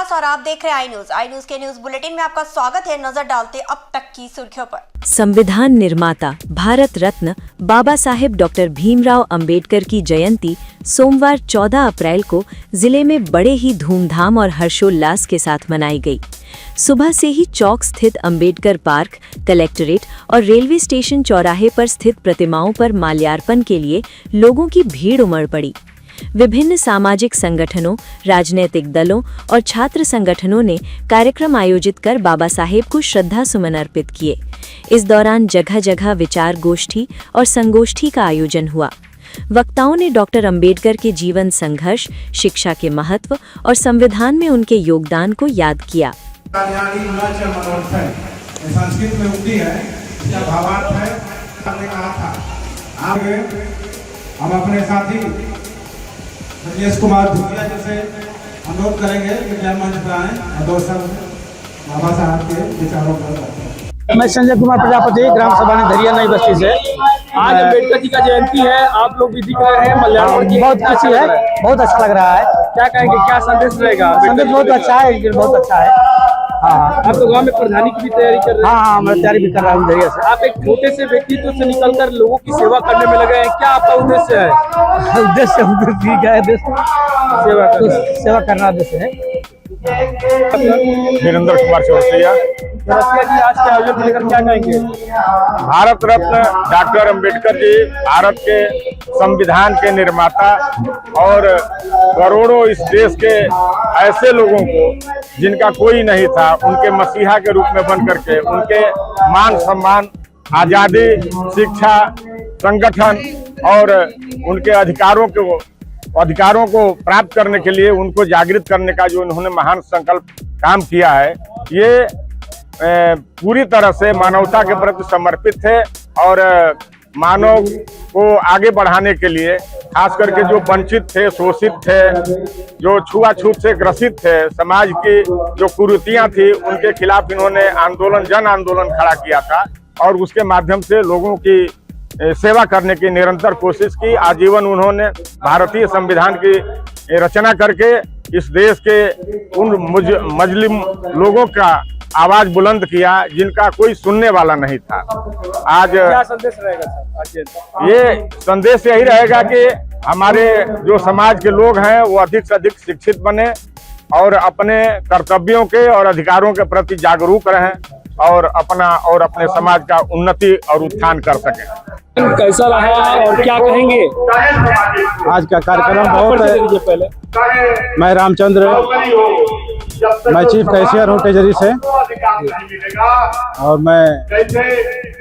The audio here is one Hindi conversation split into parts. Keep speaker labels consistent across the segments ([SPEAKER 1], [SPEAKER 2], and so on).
[SPEAKER 1] विकास और आप देख रहे हैं आई न्यूज के न्यूज बुलेटिन में आपका स्वागत है। नजर डालते अब तक की सुर्खियों पर।
[SPEAKER 2] संविधान निर्माता भारत रत्न बाबा साहेब डॉक्टर भीमराव अंबेडकर की जयंती सोमवार 14 अप्रैल को जिले में बड़े ही धूमधाम और हर्षोल्लास के साथ मनाई गई। सुबह से ही चौक स्थित अंबेडकर पार्क, कलेक्ट्रेट और रेलवे स्टेशन चौराहे पर स्थित प्रतिमाओं पर माल्यार्पण के लिए लोगों की भीड़ उमड़ पड़ी। विभिन्न सामाजिक संगठनों, राजनीतिक दलों और छात्र संगठनों ने कार्यक्रम आयोजित कर बाबा साहेब को श्रद्धा सुमन अर्पित किए। इस दौरान जगह जगह विचार गोष्ठी और संगोष्ठी का आयोजन हुआ। वक्ताओं ने डॉक्टर अंबेडकर के जीवन संघर्ष, शिक्षा के महत्व और संविधान में उनके योगदान को याद किया।
[SPEAKER 3] संस्कृत में उक्ति है, इसका भावार्थ है, हमने कहा था आगे हम अपने साथी रजनीश कुमार धूलिया जी से अनुरोध करेंगे कि क्या मंच पर आए और दोस्तों बाबा साहब के विचारों पर।
[SPEAKER 4] मैं संजय कुमार प्रजापति, ग्राम सभा धरिया नई बस्ती से। आज अम्बेडकर जी का जयंती है, आप लोग भी दिख रहे हैं मल्यार्पण की। बहुत अच्छी है, बहुत अच्छा लग रहा है। क्या कहेंगे, क्या संदेश रहेगा? संदेश बहुत अच्छा है, बहुत अच्छा है। हाँ, आप लोग गाँव में प्रधानी की भी तैयारी कर रहे हैं? हाँ, मैं तैयारी भी कर रहा हूँ धरिया से। आप एक छोटे से व्यक्तित्व से निकलकर लोगों की सेवा करने में लगे हैं, क्या आपका उद्देश्य है? उद्देश्य ठीक है, सेवा करना उद्देश्य है।
[SPEAKER 5] वीरेंद्र कुमार चौरसिया
[SPEAKER 4] जी, आज के आयोजन को लेकर क्या कहेंगे?
[SPEAKER 5] भारत रत्न डॉक्टर अंबेडकर जी भारत के संविधान के निर्माता और करोड़ों इस देश के ऐसे लोगों को जिनका कोई नहीं था, उनके मसीहा के रूप में बन करके उनके मान सम्मान, आजादी, शिक्षा, संगठन और उनके अधिकारों को प्राप्त करने के लिए उनको जागृत करने का जो उन्होंने महान संकल्प काम किया है, ये पूरी तरह से मानवता के प्रति समर्पित थे और मानव को आगे बढ़ाने के लिए, खास करके जो वंचित थे, शोषित थे, जो छुआछूत से ग्रसित थे, समाज की जो कुरीतियां थी, उनके खिलाफ इन्होंने जन आंदोलन खड़ा किया था और उसके माध्यम से लोगों की सेवा करने की निरंतर कोशिश की। आजीवन उन्होंने भारतीय संविधान की रचना करके इस देश के उन मजलिम लोगों का आवाज बुलंद किया जिनका कोई सुनने वाला नहीं था। आज
[SPEAKER 4] क्या संदेश रहेगा सर?
[SPEAKER 5] ये संदेश यही रहेगा कि हमारे जो समाज के लोग हैं वो अधिक से अधिक शिक्षित बने और अपने कर्तव्यों के और अधिकारों के प्रति जागरूक रहें और अपने समाज का उन्नति और उत्थान कर सकें।
[SPEAKER 4] कैसा रहा और क्या कहेंगे?
[SPEAKER 6] आज का कार्यक्रम बहुत
[SPEAKER 4] पहले
[SPEAKER 6] मैं रामचंद्र, मैं चीफ कैशियर हूँ टेजरी से और मैं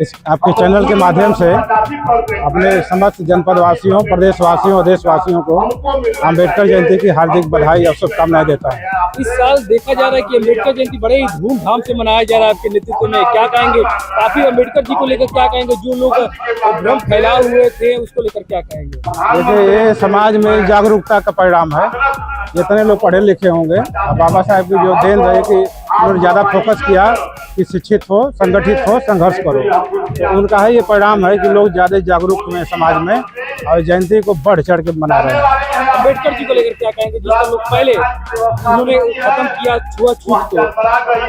[SPEAKER 6] इस आपके चैनल के माध्यम से अपने समस्त जनपद वासियों, प्रदेशवासियों और देशवासियों को अम्बेडकर जयंती की हार्दिक बधाई और शुभकामनाएं देता हूँ।
[SPEAKER 4] इस साल देखा जा रहा है कि अम्बेडकर जयंती बड़े ही धूमधाम से मनाया जा रहा है आपके नेतृत्व में, क्या कहेंगे? काफी अम्बेडकर जी को लेकर क्या कहेंगे? जो लोग भ्रम फैलाए हुए थे उसको लेकर क्या कहेंगे?
[SPEAKER 6] देखिए, ये समाज में जागरूकता का परिणाम है। जितने लोग पढ़े लिखे होंगे, बाबा साहब की जो देन रहे कि उन्होंने ज़्यादा फोकस किया कि शिक्षित हो, संगठित हो, संघर्ष करो, तो उनका है ये परिणाम है कि लोग ज़्यादा जागरूक हुए समाज में और जयंती को बढ़ चढ़ के मना रहे हैं।
[SPEAKER 4] अम्बेडकर जी को लेकर क्या कहेंगे? जिस लोग पहले उन्होंने खत्म किया छुआछूत को,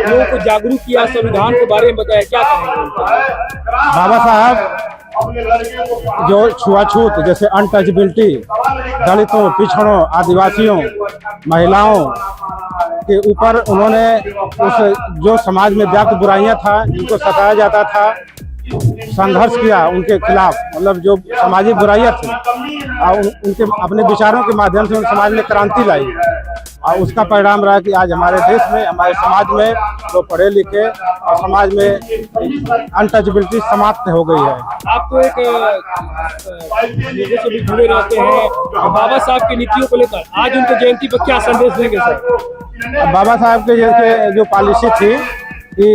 [SPEAKER 4] लोगों को जागरूक किया, संविधान के बारे में बताया, क्या कहेंगे?
[SPEAKER 6] बाबा साहब जो छुआछूत जैसे अनटचबिलिटी, दलितों, पिछड़ों, आदिवासियों, महिलाओं के ऊपर उन्होंने उस जो समाज में व्याप्त बुराइयां था, जिनको सताया जाता था, संघर्ष किया उनके खिलाफ। मतलब जो सामाजिक बुराइयां थी और उनके अपने विचारों के माध्यम से उन समाज में क्रांति लाई और उसका परिणाम रहा कि आज हमारे देश में, हमारे समाज में जो पढ़े लिखे और समाज में अनटचबिलिटी समाप्त हो गई है।
[SPEAKER 4] आप तो एक लोगों से भी जुड़े रहते हैं, बाबा साहब की नीतियों को लेकर आज उनके जयंती पर क्या संदेश देंगे सर?
[SPEAKER 6] बाबा साहब के जैसे जो पॉलिसी थी कि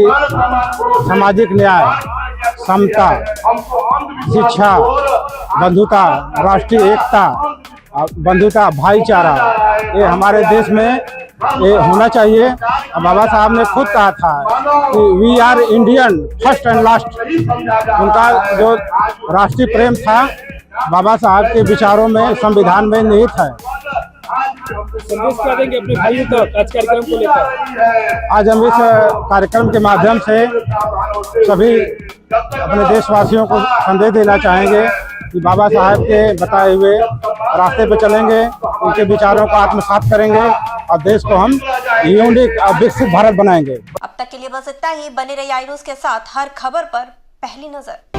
[SPEAKER 6] सामाजिक न्याय, समता, शिक्षा, बंधुता, राष्ट्रीय एकता, बंधुता, भाईचारा, ये हमारे देश में ये होना चाहिए। बाबा साहब ने खुद कहा था कि we are Indian first and last. उनका जो राष्ट्रीय प्रेम था बाबा साहब के विचारों में, संविधान में निहित है।
[SPEAKER 4] संदेश क्या देंगे अपने भाइयों तक आज कार्यक्रम को लेकर?
[SPEAKER 6] आज हम इस कार्यक्रम के माध्यम से सभी अपने देशवासियों को संदेश देना चाहेंगे कि बाबा साहेब के बताए हुए रास्ते पर चलेंगे, उनके विचारों को आत्मसात करेंगे और देश को हम यूनिक और विकसित भारत बनाएंगे।
[SPEAKER 1] अब तक के लिए बस इतना ही। बने रहिए आई न्यूज़ के साथ, हर खबर पर पहली नजर।